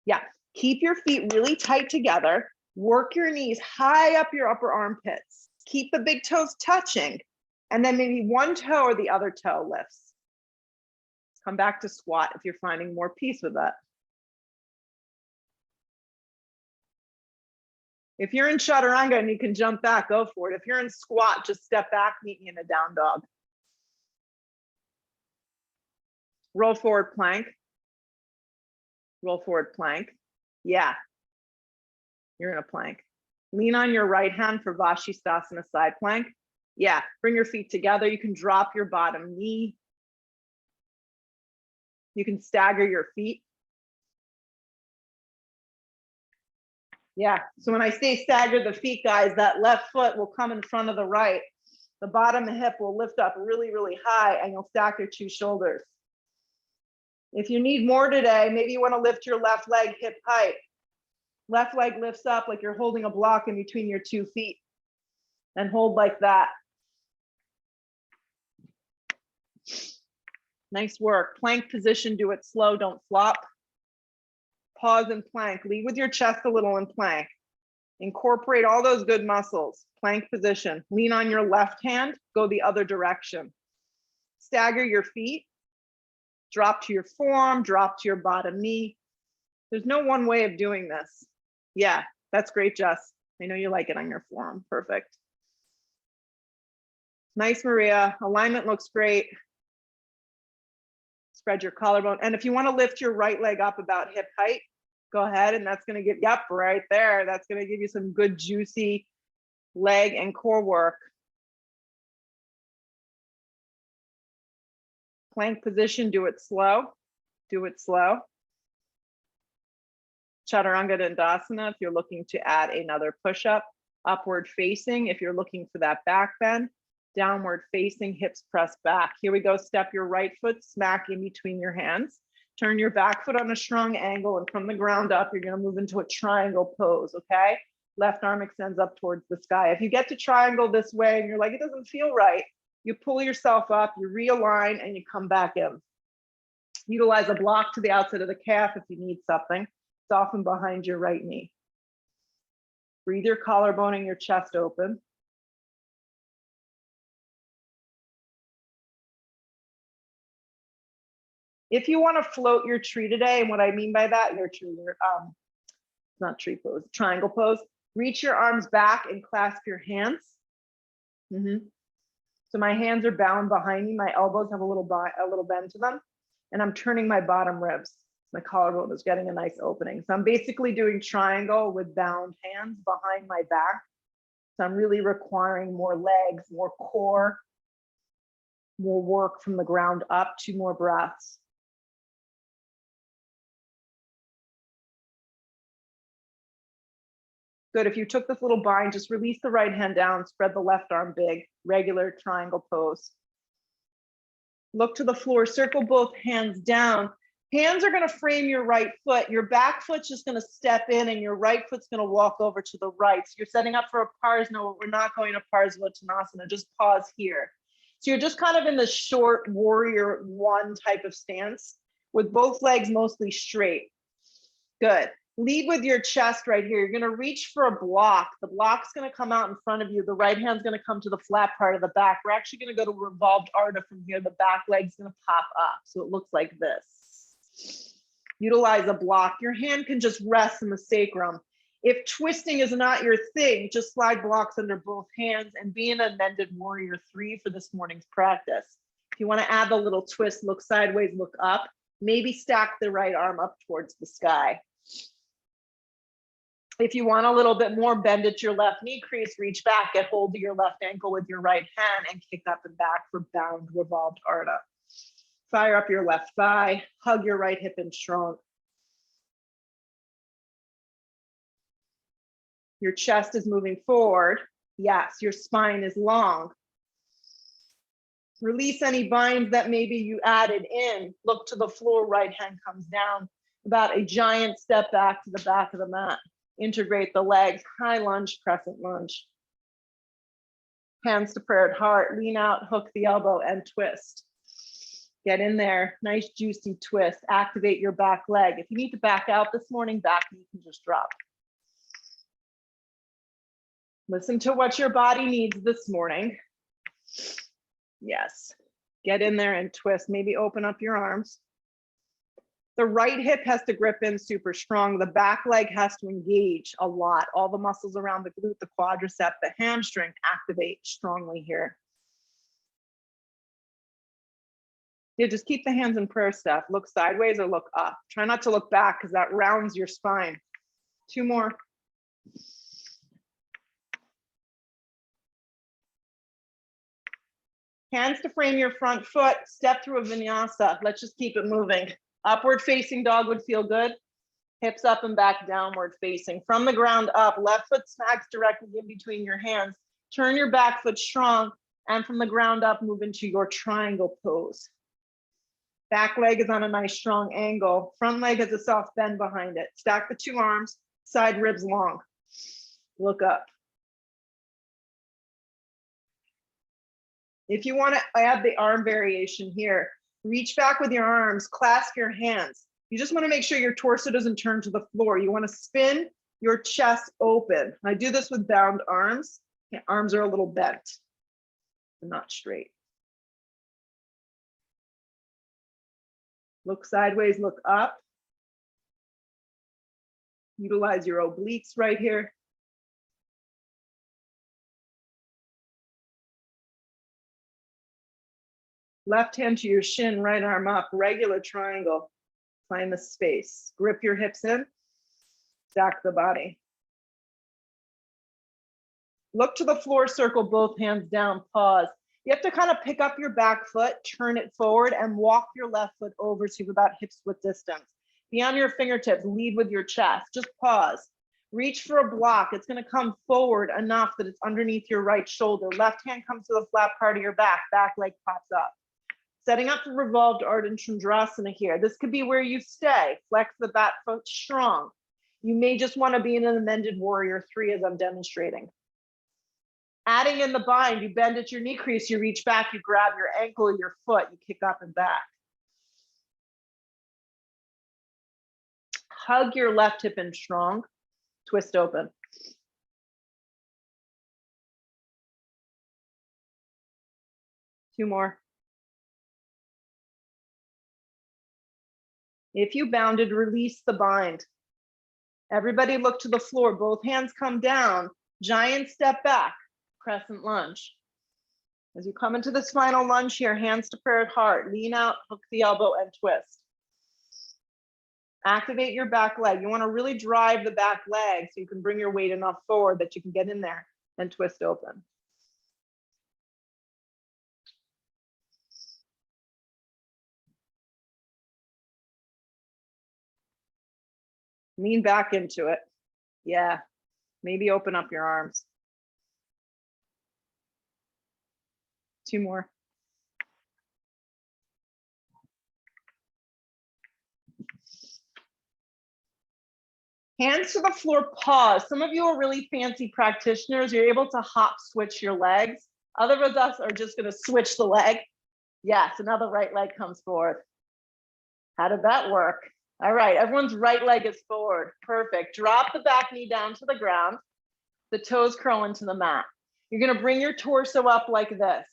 Yeah. Keep your feet really tight together. Work your knees high up your upper armpits. Keep the big toes touching. And then maybe one toe or the other toe lifts. Come back to squat if you're finding more peace with that. If you're in chaturanga and you can jump back, go for it. If you're in squat, just step back, meet me in a down dog. Roll forward plank. Roll forward plank. Yeah. You're in a plank. Lean on your right hand for Vashisthasana side plank. Yeah, bring your feet together. You can drop your bottom knee. You can stagger your feet. Yeah, so when I say stagger the feet, guys, that left foot will come in front of the right. The bottom hip will lift up really, really high, and you'll stack your 2 shoulders. If you need more today, maybe you want to lift your left leg hip height. Left leg lifts up like you're holding a block in between your 2 feet, and hold like that. Nice work. Plank position, do it slow, don't flop. Pause and plank. Lead with your chest a little in plank. Incorporate all those good muscles. Plank position. Lean on your left hand, go the other direction. Stagger your feet. Drop to your forearm, drop to your bottom knee. There's no one way of doing this. Yeah, that's great, Jess. I know you like it on your forearm. Perfect. Nice, Maria. Alignment looks great. Spread your collarbone. And if you want to lift your right leg up about hip height, go ahead, and that's going to give, yep, right there. That's going to give you some good juicy leg and core work. Plank position, do it slow. Do it slow. Chaturanga Dandasana if you're looking to add another push-up. Upward facing if you're looking for that back bend. Downward facing, hips press back. Here we go. Step your right foot smack in between your hands. Turn your back foot on a strong angle, and from the ground up, you're going to move into a triangle pose, okay? Left arm extends up towards the sky. If you get to triangle this way and you're like, it doesn't feel right, you pull yourself up, you realign, and you come back in. Utilize a block to the outside of the calf if you need something. Soften behind your right knee. Breathe your collarbone and your chest open. If you want to float your tree today, and what I mean by that, not tree pose, triangle pose, reach your arms back and clasp your hands. So my hands are bound behind me. My elbows have a little bend to them, and I'm turning my bottom ribs. My collarbone is getting a nice opening. So I'm basically doing triangle with bound hands behind my back. So I'm really requiring more legs, more core, more work from the ground up. 2 more breaths. Good. If you took this little bind, just release the right hand down, spread the left arm big, regular triangle pose. Look to the floor, circle both hands down. Hands are going to frame your right foot. Your back foot's just going to step in, and your right foot's going to walk over to the right. So you're setting up for a Parsva. We're not going to Parsvottanasana, just pause here. So you're just kind of in the short warrior 1 type of stance with both legs mostly straight. Good. Lead with your chest right here. You're going to reach for a block. The block's going to come out in front of you. The right hand's going to come to the flat part of the back. We're actually going to go to revolved Ardha from here. The back leg's going to pop up. So it looks like this. Utilize a block. Your hand can just rest in the sacrum. If twisting is not your thing, just slide blocks under both hands and be in Untitled Warrior 3 for this morning's practice. If you want to add the little twist, look sideways, look up, maybe stack the right arm up towards the sky. If you want a little bit more, bend at your left knee crease, reach back, get hold of your left ankle with your right hand and kick up and back for bound revolved Ardha. Fire up your left thigh, hug your right hip in strong. Your chest is moving forward. Yes, your spine is long. Release any binds that maybe you added in. Look to the floor, right hand comes down. About a giant step back to the back of the mat. Integrate the legs, high lunge, crescent lunge. Hands to prayer at heart, lean out, hook the elbow and twist. Get in there, nice juicy twist. Activate your back leg. If you need to back out this morning, back knee can just drop. Listen to what your body needs this morning. Yes, get in there and twist. Maybe open up your arms. The right hip has to grip in super strong. The back leg has to engage a lot. All the muscles around the glute, the quadricep, the hamstring activate strongly here. Yeah, just keep the hands in prayer stuff. Look sideways or look up. Try not to look back because that rounds your spine. 2 more. Hands to frame your front foot, step through a vinyasa. Let's just keep it moving. Upward facing dog would feel good. Hips up and back, downward facing. From the ground up, left foot smacks directly in between your hands. Turn your back foot strong, and from the ground up, move into your triangle pose. Back leg is on a nice strong angle. Front leg has a soft bend behind it. Stack the 2 arms, side ribs long. Look up. If you want to add the arm variation here, reach back with your arms, clasp your hands. You just want to make sure your torso doesn't turn to the floor. You want to spin your chest open. I do this with bound arms. Yeah, arms are a little bent, not straight. Look sideways, look up. Utilize your obliques right here. Left hand to your shin, right arm up, regular triangle. Find the space. Grip your hips in, stack the body. Look to the floor, circle both hands down, pause. You have to kind of pick up your back foot, turn it forward, and walk your left foot over to about hips width distance. Be on your fingertips, lead with your chest. Just pause. Reach for a block. It's going to come forward enough that it's underneath your right shoulder. Left hand comes to the flat part of your back leg pops up. Setting up for revolved Ardha and Chandrasana here. This could be where you stay. Flex the back foot strong. You may just want to be in an Untitled Warrior 3 as I'm demonstrating. Adding in the bind, you bend at your knee crease, you reach back, you grab your ankle, your foot, you kick up and back. Hug your left hip in strong, twist open. Two more. If you bounded, release the bind. Everybody look to the floor, both hands come down, giant step back, crescent lunge. As you come into this final lunge here, hands to prayer at heart, lean out, hook the elbow and twist. Activate your back leg. You want to really drive the back leg so you can bring your weight enough forward that you can get in there and twist open. Lean back into it. Yeah, maybe open up your arms. Two more. Hands to the floor, pause. Some of you are really fancy practitioners. You're able to hop switch your legs. Other of us are just going to switch the leg. Yes, another right leg comes forward. How did that work? All right, everyone's right leg is forward. Perfect. Drop the back knee down to the ground. The toes curl into the mat. You're gonna bring your torso up like this.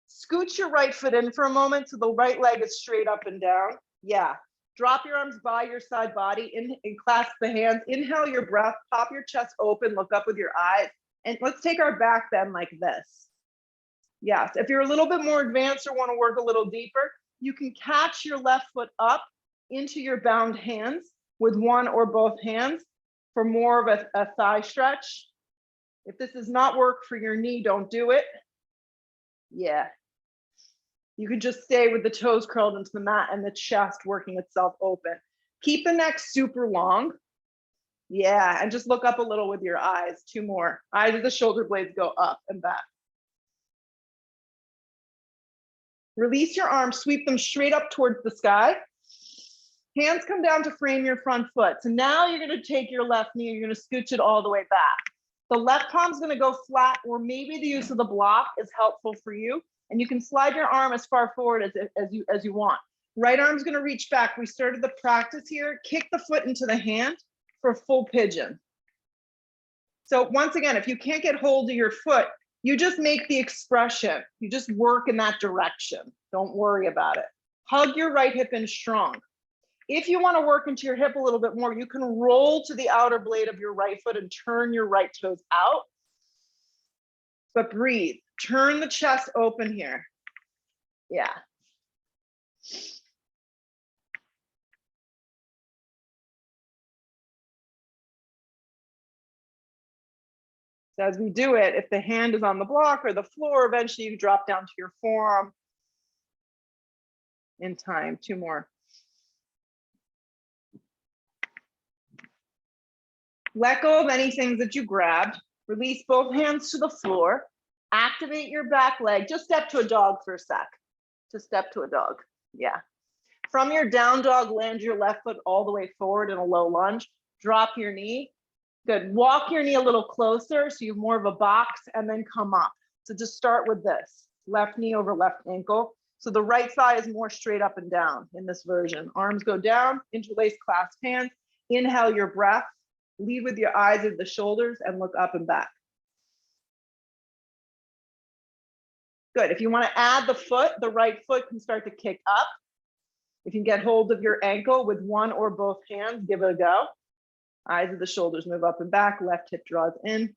Scoot your right foot in for a moment so the right leg is straight up and down. Yeah. Drop your arms by your side body and clasp the hands. Inhale your breath, pop your chest open, look up with your eyes. And let's take our back bend like this. Yes, if you're a little bit more advanced or wanna work a little deeper, you can catch your left foot up into your bound hands with one or both hands for more of a thigh stretch. If this does not work for your knee, don't do it. Yeah. You can just stay with the toes curled into the mat and the chest working itself open. Keep the neck super long. Yeah, and just look up a little with your eyes. Two more. Eyes of the shoulder blades go up and back. Release your arms, sweep them straight up towards the sky. Hands come down to frame your front foot. So now you're gonna take your left knee, you're gonna scooch it all the way back. The left palm's gonna go flat, or maybe the use of the block is helpful for you. And you can slide your arm as far forward as you want. Right arm's gonna reach back. We started the practice here. Kick the foot into the hand for full pigeon. So once again, if you can't get hold of your foot, you just make the expression. You just work in that direction. Don't worry about it. Hug your right hip in strong. If you want to work into your hip a little bit more, you can roll to the outer blade of your right foot and turn your right toes out. But breathe. Turn the chest open here. Yeah. So as we do it, if the hand is on the block or the floor, eventually you drop down to your forearm. In time, two more. Let go of any things that you grabbed. Release both hands to the floor. Activate your back leg. Just step to a dog for a sec. Just step to a dog. Yeah. From your down dog, land your left foot all the way forward in a low lunge. Drop your knee. Good. Walk your knee a little closer so you have more of a box and then come up. So just start with this. Left knee over left ankle. So the right thigh is more straight up and down in this version. Arms go down, interlace, clasp hands. Inhale your breath. Lead with your eyes at the shoulders and look up and back. Good. If you want to add the foot, the right foot can start to kick up. If you can get hold of your ankle with one or both hands, give it a go. Eyes of the shoulders move up and back, left hip draws in.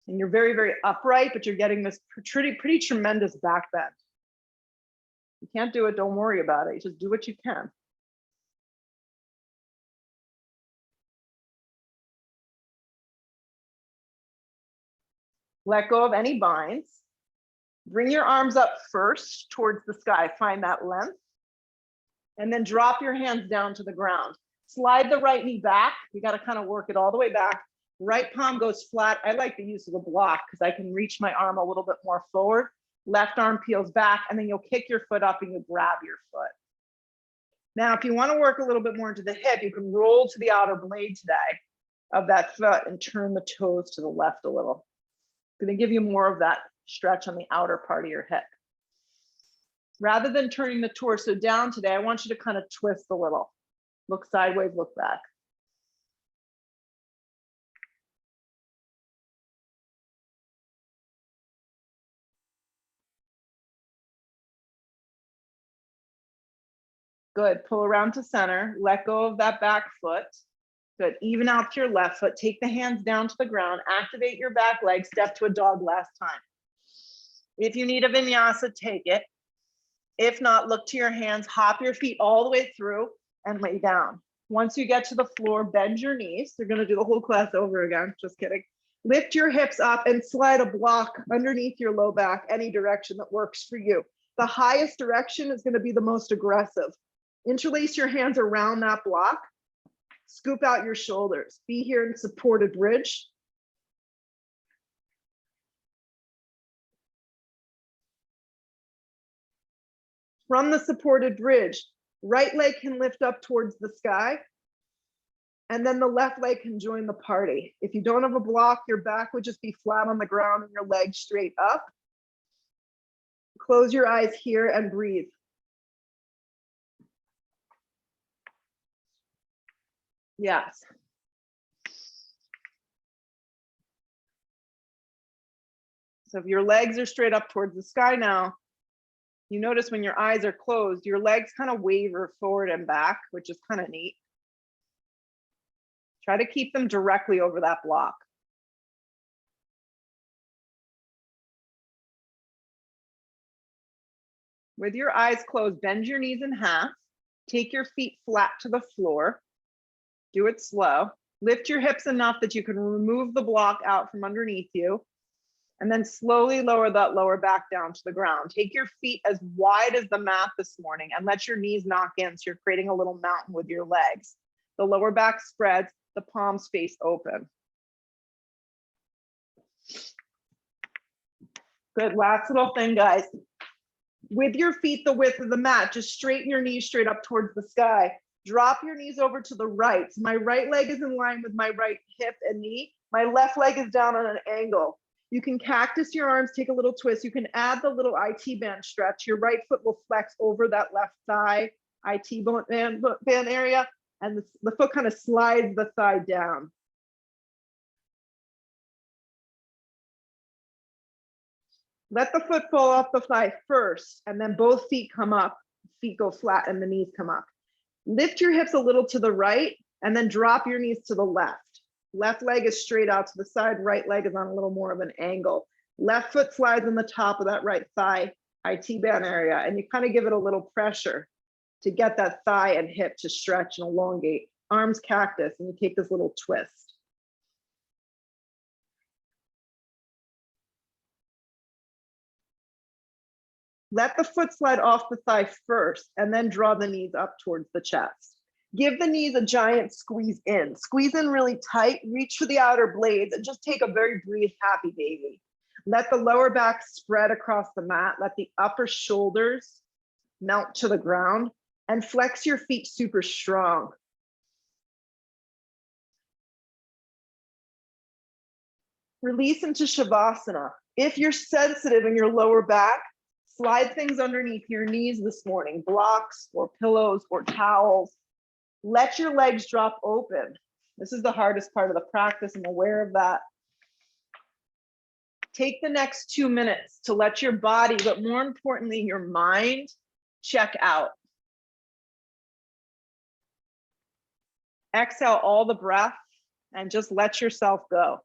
And you're very, very upright, but you're getting this pretty tremendous back bend. You can't do it, don't worry about it. Just do what you can. Let go of any binds. Bring your arms up first towards the sky. Find that length. And then drop your hands down to the ground. Slide the right knee back. You got to kind of work it all the way back. Right palm goes flat. I like the use of the block because I can reach my arm a little bit more forward. Left arm peels back, and then you'll kick your foot up and you grab your foot. Now, if you want to work a little bit more into the hip, you can roll to the outer blade today of that foot and turn the toes to the left a little. It's going to give you more of that stretch on the outer part of your hip. Rather than turning the torso down today, I want you to kind of twist a little. Look sideways, look back. Good. Pull around to center. Let go of that back foot. Good. Even out to your left foot. Take the hands down to the ground. Activate your back leg. Step to a dog last time. If you need a vinyasa, take it. If not, look to your hands. Hop your feet all the way through and lay down. Once you get to the floor, bend your knees. You're going to do the whole class over again. Just kidding. Lift your hips up and slide a block underneath your low back, any direction that works for you. The highest direction is going to be the most aggressive. Interlace your hands around that block. Scoop out your shoulders. Be here in supported bridge. From the supported bridge, right leg can lift up towards the sky, and then the left leg can join the party. If you don't have a block, your back would just be flat on the ground and your legs straight up. Close your eyes here and breathe. Yes. So if your legs are straight up towards the sky now, you notice when your eyes are closed, your legs kind of waver forward and back, which is kind of neat. Try to keep them directly over that block. With your eyes closed, bend your knees in half. Take your feet flat to the floor. Do it slow. Lift your hips enough that you can remove the block out from underneath you. And then slowly lower that lower back down to the ground. Take your feet as wide as the mat this morning and let your knees knock in so you're creating a little mountain with your legs. The lower back spreads, the palms face open. Good, last little thing, guys. With your feet the width of the mat, just straighten your knees straight up towards the sky. Drop your knees over to the right. So my right leg is in line with my right hip and knee. My left leg is down on an angle. You can cactus your arms, take a little twist. You can add the little IT band stretch. Your right foot will flex over that left thigh, IT band area, and the foot kind of slides the thigh down. Let the foot fall off the thigh first, and then both feet come up. Feet go flat and the knees come up. Lift your hips a little to the right, and then drop your knees to the left. Left leg is straight out to the side, right leg is on a little more of an angle. Left foot slides on the top of that right thigh, IT band area, and you kind of give it a little pressure to get that thigh and hip to stretch and elongate. Arms cactus, and you take this little twist. Let the foot slide off the thigh first, and then draw the knees up towards the chest. Give the knees a giant squeeze in. Squeeze in really tight, reach for the outer blades, and just take a very brief happy baby. Let the lower back spread across the mat. Let the upper shoulders melt to the ground, and flex your feet super strong. Release into Shavasana. If you're sensitive in your lower back, slide things underneath your knees this morning, blocks or pillows or towels. Let your legs drop open. This is the hardest part of the practice. I'm aware of that. Take the next 2 minutes to let your body, but more importantly, your mind, check out. Exhale all the breath and just let yourself go.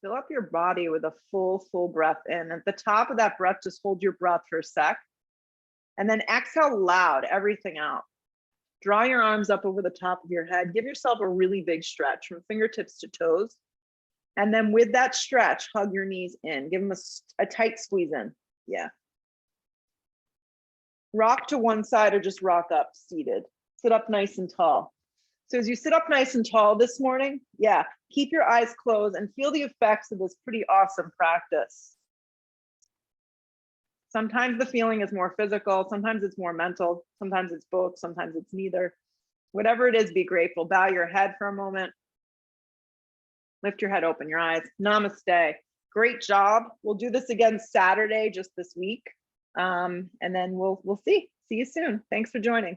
Fill up your body with a full breath in. At the top of that breath, just hold your breath for a sec. And then exhale loud, everything out. Draw your arms up over the top of your head. Give yourself a really big stretch from fingertips to toes. And then with that stretch, hug your knees in. Give them a tight squeeze in. Yeah. Rock to one side or just rock up seated. Sit up nice and tall. So as you sit up nice and tall this morning, yeah, keep your eyes closed and feel the effects of this pretty awesome practice. Sometimes the feeling is more physical, sometimes it's more mental, sometimes it's both, sometimes it's neither. Whatever it is, be grateful. Bow your head for a moment. Lift your head, open your eyes. Namaste. Great job. We'll do this again Saturday, just this week. And then we'll see. See you soon. Thanks for joining.